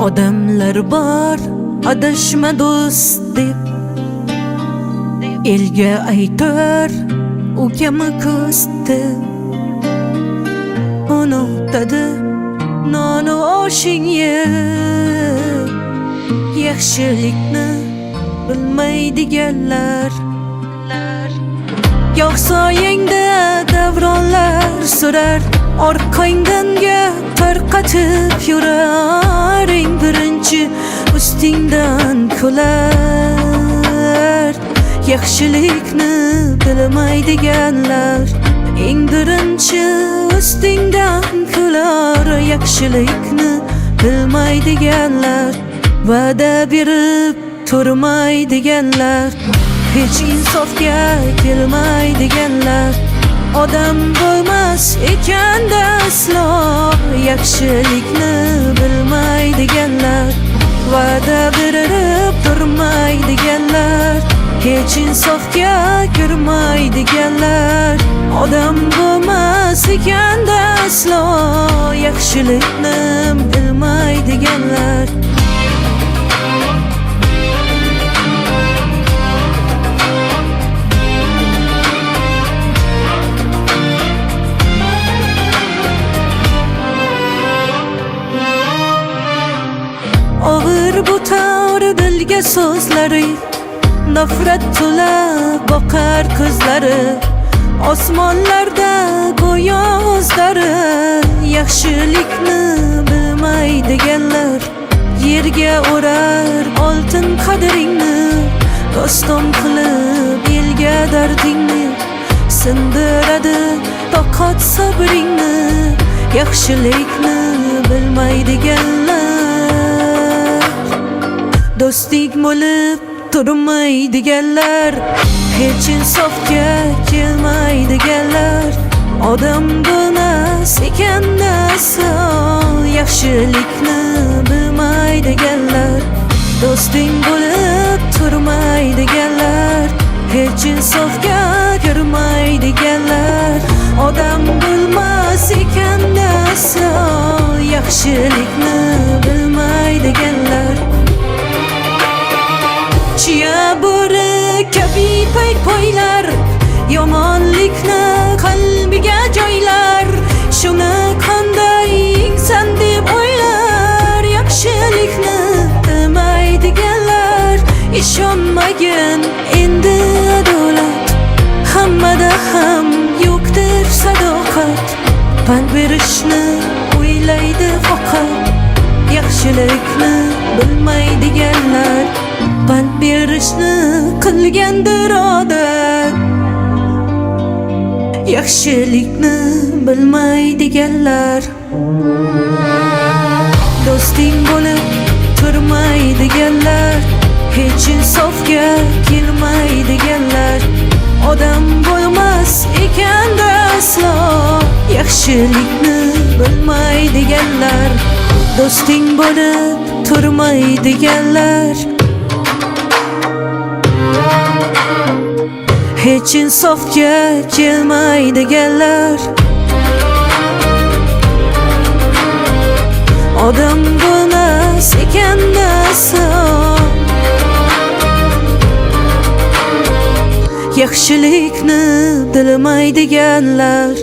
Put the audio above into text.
Odamlar bor adashma do'st deb, elga aytar ukami ko'sti. Unutadi nonu oshing ye, yaxshilikni bilmaydiganlar. Yo'qsoyingda davronlar surar, orqangdan gap tarqatib yurar. Eng birinchi ustingdan kular, yaxshilikni bilmaydiganlar. Eng birinchi ustingdan kular, yaxshilikni bilmaydiganlar. Va'da berib turmaydiganlar, hech insofga kelmaydiganlar. Odam bo'lmas ekanda aslo, yaxshilikni bilmaydiganlar. Va'da berib turmaydiganlar, hech insofga kirmaydiganlar. Odam bo'lmas ekanda aslo, yaxshilikni bilmaydiganlar. Og'ir bu tar dilga so'zlari, nafrat to'la boqar ko'zlari. Osmonlarda go'yo o'zlari, yaxshilikni bilmaydiganlar. Yerga urar oltin qadringni, doston qilib elga dardingni. Sindiradi toqat sabringni, yaxshilikni bilmaydiganlar. Do'sting bo'lib turmaydiganlar, hech insofga kelmaydiganlar. Odam bo'lmas ekanda aslo, yaxshilikni bilmaydiganlar. Do'sting bo'lib turmaydiganlar, hech insofga kirmaydiganlar. Odam bo'lmas ekanda aslo, yaxshilikni bilmaydiganlar. Chiya bo'ri kabi poylar, yomonlikni qalbiga joylar. Shuni qanday inson deb o'ylar, yaxshilikni bilmaydiganlar. Ishonmagin endi adolat, hammada ham yo'qdir sadoqat. Pand berishni o'ylaydi faqat, yaxshilikni bilmaydiganlar. Pand berishni qilgandir odat, yaxshilikni bilmaydiganlar. Do'sting bo'lib turmaydiganlar, hech insofga kelmaydiganlar. Odam bo'lmas ekanda aslo, yaxshilikni bilmaydiganlar. Do'sting bo'lib turmaydiganlar, hech insofga kelmaydiganlar. Odam bo'lmas ekanda aslo, yaxshilikni bilmaydiganlar.